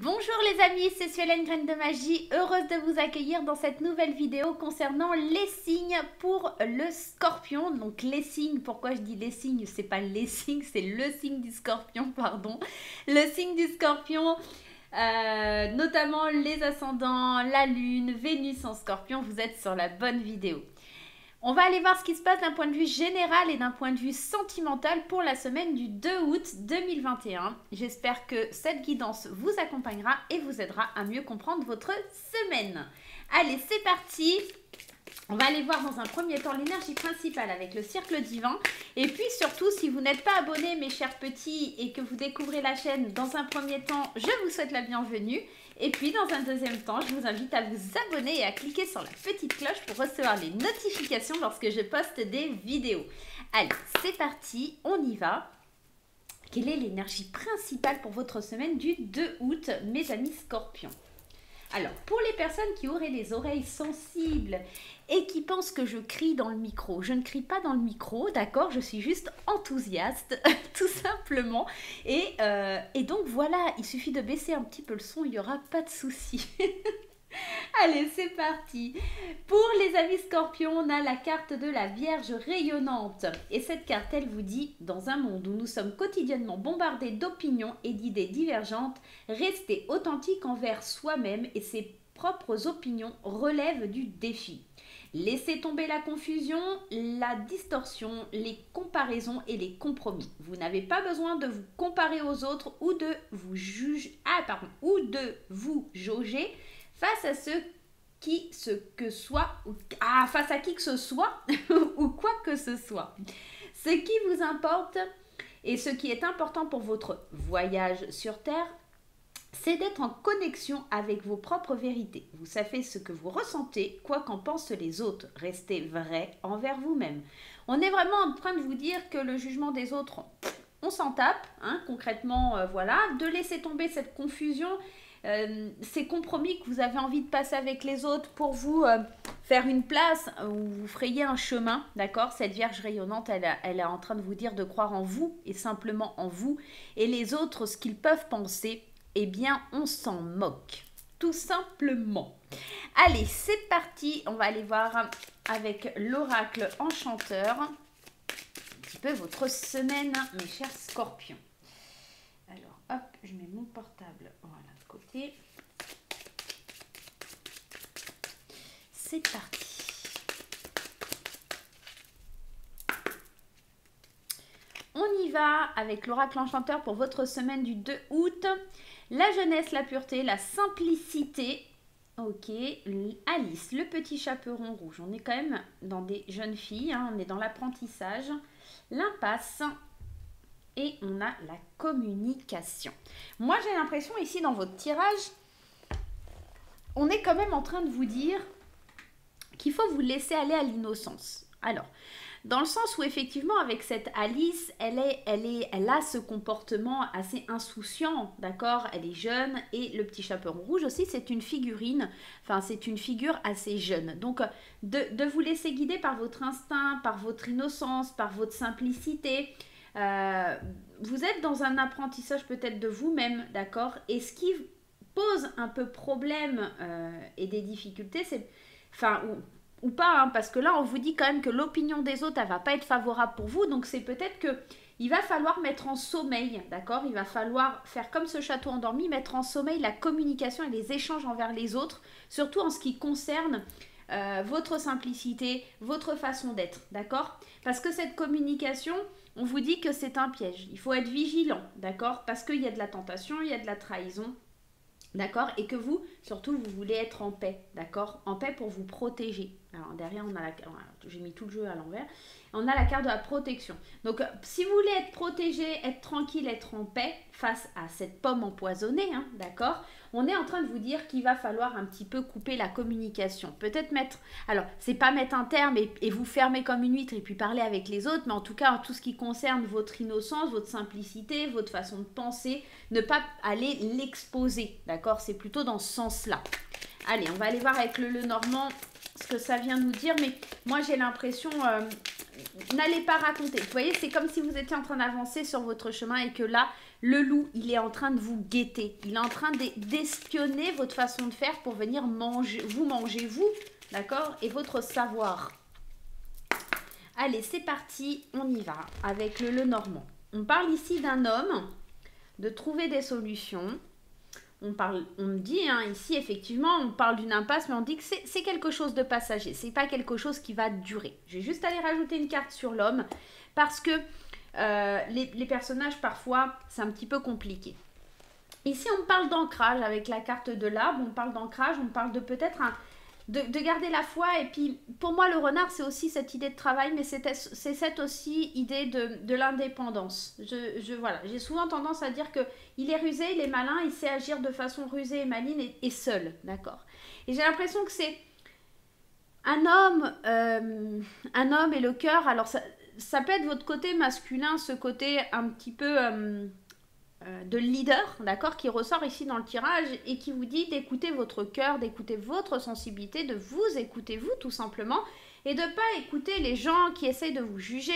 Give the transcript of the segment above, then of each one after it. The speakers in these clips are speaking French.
Bonjour les amis, c'est Suelen Graine de Magie, heureuse de vous accueillir dans cette nouvelle vidéo concernant les signes pour le scorpion. Donc les signes, pourquoi je dis les signes, c'est pas les signes, c'est le signe du scorpion, pardon. Le signe du scorpion, notamment les ascendants, la lune, Vénus en scorpion, vous êtes sur la bonne vidéo. On va aller voir ce qui se passe d'un point de vue général et d'un point de vue sentimental pour la semaine du 2 août 2021. J'espère que cette guidance vous accompagnera et vous aidera à mieux comprendre votre semaine. Allez, c'est parti! On va aller voir dans un premier temps l'énergie principale avec le cercle divin. Et puis surtout, si vous n'êtes pas abonné, mes chers petits, et que vous découvrez la chaîne, dans un premier temps, je vous souhaite la bienvenue. Et puis dans un deuxième temps, je vous invite à vous abonner et à cliquer sur la petite cloche pour recevoir les notifications lorsque je poste des vidéos. Allez, c'est parti, on y va. Quelle est l'énergie principale pour votre semaine du 2 août, mes amis scorpions? Alors, pour les personnes qui auraient des oreilles sensibles et qui pensent que je crie dans le micro, je ne crie pas dans le micro, d'accord? Je suis juste enthousiaste, tout simplement. Et donc, voilà, il suffit de baisser un petit peu le son, il n'y aura pas de souci. Allez, c'est parti. Pour les amis scorpions, on a la carte de la Vierge rayonnante. Et cette carte, elle vous dit, dans un monde où nous sommes quotidiennement bombardés d'opinions et d'idées divergentes, restez authentique envers soi-même et ses propres opinions relèvent du défi. Laissez tomber la confusion, la distorsion, les comparaisons et les compromis. Vous n'avez pas besoin de vous comparer aux autres ou de vous juger, ou de vous jauger face à face à qui que ce soit ou quoi que ce soit. Ce qui vous importe et ce qui est important pour votre voyage sur Terre, c'est d'être en connexion avec vos propres vérités. Vous savez ce que vous ressentez, quoi qu'en pensent les autres. Restez vrai envers vous-même. On est vraiment en train de vous dire que le jugement des autres, on s'en tape, hein, concrètement, voilà. De laisser tomber cette confusion, ces compromis que vous avez envie de passer avec les autres pour vous faire une place où vous frayez un chemin, d'accord? Cette Vierge rayonnante, elle est en train de vous dire de croire en vous et simplement en vous. Et les autres, ce qu'ils peuvent penser, eh bien, on s'en moque, tout simplement. Allez, c'est parti, on va aller voir avec l'oracle enchanteur un petit peu votre semaine, mes chers scorpions. Alors, hop, je mets mon portable, voilà, de côté. C'est parti. On y va avec l'oracle enchanteur pour votre semaine du 2 août. La jeunesse, la pureté, la simplicité. Ok, Alice, le petit chaperon rouge. On est quand même dans des jeunes filles, hein, on est dans l'apprentissage. L'impasse. Et on a la communication. Moi, j'ai l'impression ici dans votre tirage, on est quand même en train de vous dire qu'il faut vous laisser aller à l'innocence. Alors, dans le sens où effectivement, avec cette Alice, elle a ce comportement assez insouciant, d'accord? Elle est jeune et le petit chaperon rouge aussi, c'est une figurine, enfin c'est une figure assez jeune. Donc, de vous laisser guider par votre instinct, par votre innocence, par votre simplicité. Vous êtes dans un apprentissage peut-être de vous-même, d'accord? Et ce qui pose un peu problème et des difficultés, c'est... Enfin, ou pas, hein, parce que là, on vous dit quand même que l'opinion des autres, elle va pas être favorable pour vous. Donc, c'est peut-être que il va falloir mettre en sommeil, d'accord? Il va falloir faire comme ce château endormi, mettre en sommeil la communication et les échanges envers les autres, surtout en ce qui concerne votre simplicité, votre façon d'être, d'accord? Parce que cette communication, on vous dit que c'est un piège. Il faut être vigilant, d'accord? Parce qu'il y a de la tentation, il y a de la trahison, d'accord? Et que vous, surtout, vous voulez être en paix, d'accord? En paix pour vous protéger. Alors, derrière, on a j'ai mis tout le jeu à l'envers. On a la carte de la protection. Donc, si vous voulez être protégé, être tranquille, être en paix face à cette pomme empoisonnée, hein, d'accord? On est en train de vous dire qu'il va falloir un petit peu couper la communication. Peut-être mettre... Alors, c'est pas mettre un terme et vous fermer comme une huître et puis parler avec les autres, mais en tout cas, en tout ce qui concerne votre innocence, votre simplicité, votre façon de penser, ne pas aller l'exposer, d'accord? C'est plutôt dans ce sens-là. Allez, on va aller voir avec le Normand ce que ça vient nous dire, mais moi j'ai l'impression n'allez pas raconter. Vous voyez, c'est comme si vous étiez en train d'avancer sur votre chemin et que là, le loup, il est en train de vous guetter. Il est en train d'espionner votre façon de faire pour venir vous manger, vous, d'accord, et votre savoir. Allez, c'est parti, on y va avec le normand. On parle ici d'un homme, de trouver des solutions. On me dit, hein, ici, effectivement, on parle d'une impasse, mais on dit que c'est quelque chose de passager. C'est pas quelque chose qui va durer. Je vais juste aller rajouter une carte sur l'homme, parce que les personnages, parfois, c'est un petit peu compliqué. Ici, on parle d'ancrage avec la carte de l'arbre. On parle d'ancrage, on parle de peut-être de garder la foi. Et puis, pour moi, le renard, c'est aussi cette idée de travail, mais c'est cette aussi idée de l'indépendance. Voilà, j'ai souvent tendance à dire qu'il est rusé, il est malin, il sait agir de façon rusée et maligne et seul, d'accord. Et j'ai l'impression que c'est un homme et le cœur. Alors, ça peut être votre côté masculin, ce côté un petit peu de leader, d'accord, qui ressort ici dans le tirage et qui vous dit d'écouter votre cœur, d'écouter votre sensibilité, de vous écouter vous tout simplement et de ne pas écouter les gens qui essayent de vous juger.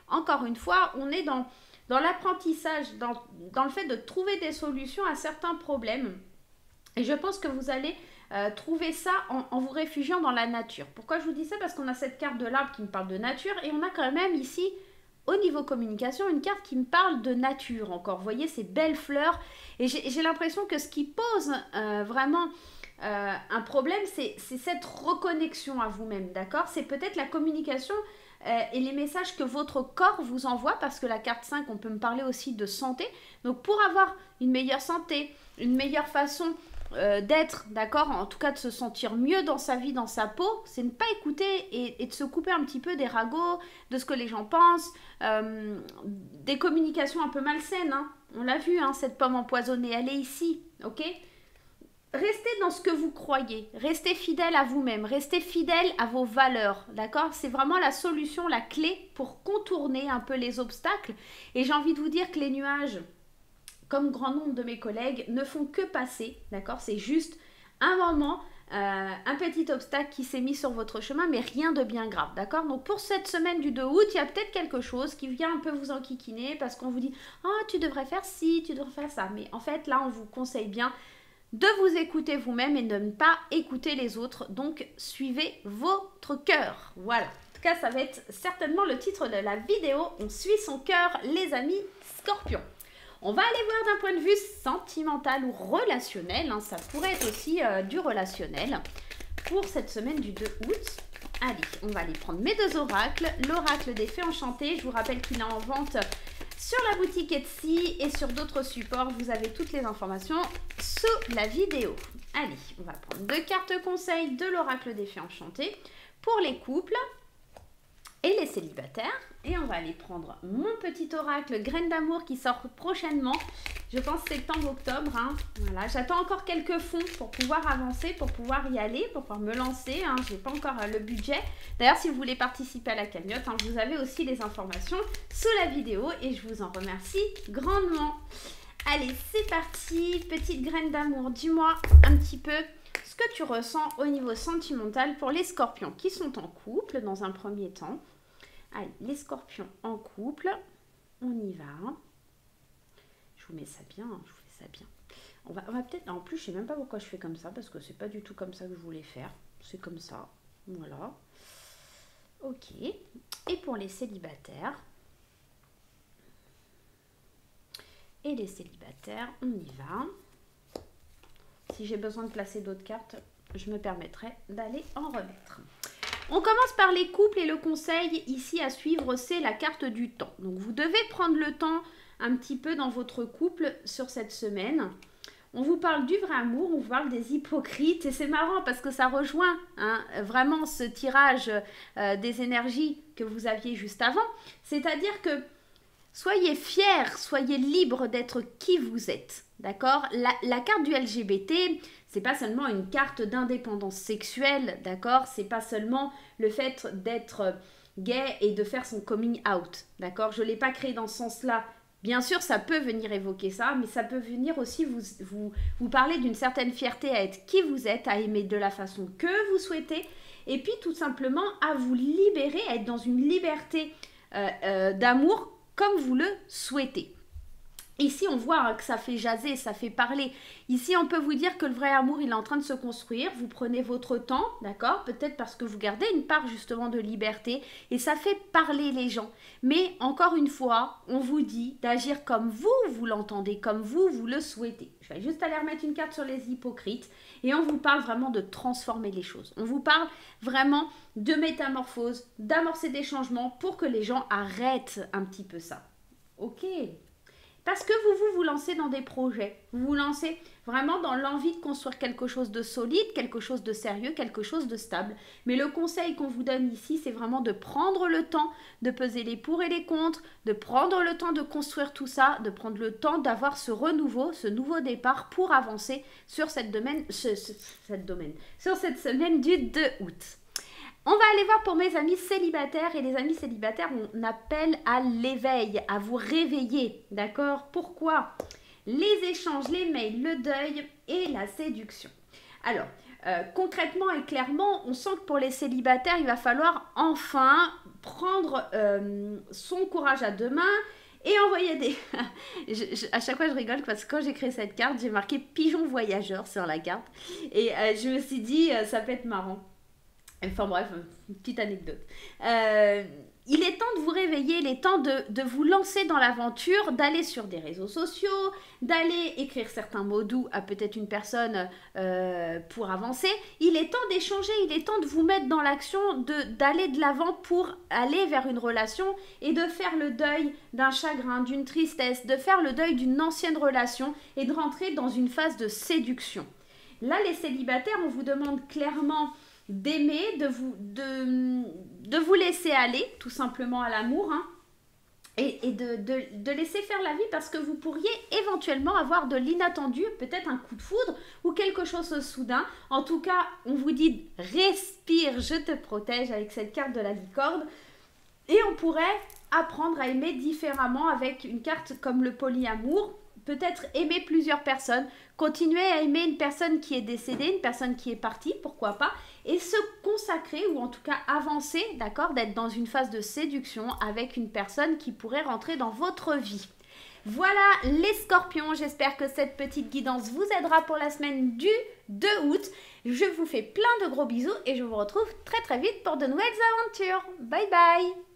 Encore une fois, on est dans l'apprentissage, dans le fait de trouver des solutions à certains problèmes. Et je pense que vous allez trouver ça en vous réfugiant dans la nature. Pourquoi je vous dis ça? Parce qu'on a cette carte de l'arbre qui me parle de nature et on a quand même ici, au niveau communication, une carte qui me parle de nature encore. Vous voyez ces belles fleurs. Et j'ai l'impression que ce qui pose vraiment un problème, c'est cette reconnexion à vous-même, d'accord? C'est peut-être la communication et les messages que votre corps vous envoie, parce que la carte 5, on peut me parler aussi de santé. Donc pour avoir une meilleure santé, une meilleure façon d'être, d'accord, en tout cas de se sentir mieux dans sa vie, dans sa peau, c'est ne pas écouter et de se couper un petit peu des ragots, de ce que les gens pensent, des communications un peu malsaines, hein. On l'a vu, hein, cette pomme empoisonnée, elle est ici, ok? Restez dans ce que vous croyez, restez fidèle à vous-même, restez fidèle à vos valeurs, d'accord? C'est vraiment la solution, la clé pour contourner un peu les obstacles. Et j'ai envie de vous dire que les nuages, comme grand nombre de mes collègues, ne font que passer, d'accord? C'est juste un moment, un petit obstacle qui s'est mis sur votre chemin, mais rien de bien grave, d'accord? Donc pour cette semaine du 2 août, il y a peut-être quelque chose qui vient un peu vous enquiquiner parce qu'on vous dit « Ah, tu devrais faire ci, tu devrais faire ça ». Mais en fait, là, on vous conseille bien de vous écouter vous-même et de ne pas écouter les autres. Donc, suivez votre cœur. Voilà. En tout cas, ça va être certainement le titre de la vidéo. On suit son cœur, les amis Scorpions. On va aller voir d'un point de vue sentimental ou relationnel, hein, ça pourrait être aussi du relationnel, pour cette semaine du 2 août. Allez, on va aller prendre mes deux oracles. L'oracle des fées enchantées, je vous rappelle qu'il est en vente sur la boutique Etsy et sur d'autres supports. Vous avez toutes les informations sous la vidéo. Allez, on va prendre deux cartes conseils de l'oracle des fées enchantées pour les couples et les célibataires. Et on va aller prendre mon petit oracle graine d'amour qui sort prochainement. Je pense septembre-octobre. Hein. Voilà, j'attends encore quelques fonds pour pouvoir avancer, pour pouvoir y aller, pour pouvoir me lancer. Hein. Je n'ai pas encore le budget. D'ailleurs, si vous voulez participer à la cagnotte, hein, vous avez aussi les informations sous la vidéo et je vous en remercie grandement. Allez, c'est parti. Petite graine d'amour, dis-moi un petit peu ce que tu ressens au niveau sentimental pour les scorpions qui sont en couple dans un premier temps. Allez, les scorpions en couple, on y va. Je vous mets ça bien, je vous fais ça bien. On va peut-être, en plus je sais même pas pourquoi je fais comme ça, parce que c'est pas du tout comme ça que je voulais faire. C'est comme ça, voilà. Ok, et pour les célibataires. Et les célibataires, on y va. Si j'ai besoin de placer d'autres cartes, je me permettrai d'aller en remettre. On commence par les couples et le conseil ici à suivre, c'est la carte du temps. Donc vous devez prendre le temps un petit peu dans votre couple sur cette semaine. On vous parle du vrai amour, on vous parle des hypocrites et c'est marrant parce que ça rejoint hein, vraiment ce tirage des énergies que vous aviez juste avant. C'est-à-dire que soyez fiers, soyez libres d'être qui vous êtes. D'accord? La carte du LGBT, c'est pas seulement une carte d'indépendance sexuelle, d'accord? C'est pas seulement le fait d'être gay et de faire son coming out, d'accord? Je l'ai pas créé dans ce sens-là. Bien sûr, ça peut venir évoquer ça, mais ça peut venir aussi vous parler d'une certaine fierté à être qui vous êtes, à aimer de la façon que vous souhaitez et puis tout simplement à vous libérer, à être dans une liberté d'amour comme vous le souhaitez. Ici, on voit que ça fait jaser, ça fait parler. Ici, on peut vous dire que le vrai amour, il est en train de se construire. Vous prenez votre temps, d'accord? Peut-être parce que vous gardez une part justement de liberté et ça fait parler les gens. Mais encore une fois, on vous dit d'agir comme vous l'entendez, comme vous le souhaitez. Je vais juste aller remettre une carte sur les hypocrites et on vous parle vraiment de transformer les choses. On vous parle vraiment de métamorphose, d'amorcer des changements pour que les gens arrêtent un petit peu ça. Ok? Parce que vous lancez dans des projets, vous vous lancez vraiment dans l'envie de construire quelque chose de solide, quelque chose de sérieux, quelque chose de stable. Mais le conseil qu'on vous donne ici, c'est vraiment de prendre le temps de peser les pour et les contre, de prendre le temps de construire tout ça, de prendre le temps d'avoir ce renouveau, ce nouveau départ pour avancer sur sur cette semaine du 2 août. On va aller voir pour mes amis célibataires. Et les amis célibataires, on appelle à l'éveil, à vous réveiller. D'accord? Pourquoi? Les échanges, les mails, le deuil et la séduction. Alors, concrètement et clairement, on sent que pour les célibataires, il va falloir enfin prendre son courage à deux mains et envoyer des... à chaque fois, je rigole parce que quand j'ai créé cette carte, j'ai marqué pigeon voyageur sur la carte. Et je me suis dit, ça peut être marrant. Enfin bref, une petite anecdote. Il est temps de vous réveiller, il est temps de vous lancer dans l'aventure, d'aller sur des réseaux sociaux, d'aller écrire certains mots doux à peut-être une personne pour avancer. Il est temps d'échanger, il est temps de vous mettre dans l'action, d'aller de l'avant pour aller vers une relation et de faire le deuil d'un chagrin, d'une tristesse, de faire le deuil d'une ancienne relation et de rentrer dans une phase de séduction. Là, les célibataires, on vous demande clairement d'aimer, de vous laisser aller tout simplement à l'amour hein, et de laisser faire la vie parce que vous pourriez éventuellement avoir de l'inattendu, peut-être un coup de foudre ou quelque chose de soudain. En tout cas, on vous dit respire, je te protège avec cette carte de la licorne et on pourrait apprendre à aimer différemment avec une carte comme le polyamour. Peut-être aimer plusieurs personnes, continuer à aimer une personne qui est décédée, une personne qui est partie, pourquoi pas, et se consacrer ou en tout cas avancer, d'accord, d'être dans une phase de séduction avec une personne qui pourrait rentrer dans votre vie. Voilà les scorpions, j'espère que cette petite guidance vous aidera pour la semaine du 2 août. Je vous fais plein de gros bisous et je vous retrouve très très vite pour de nouvelles aventures. Bye bye!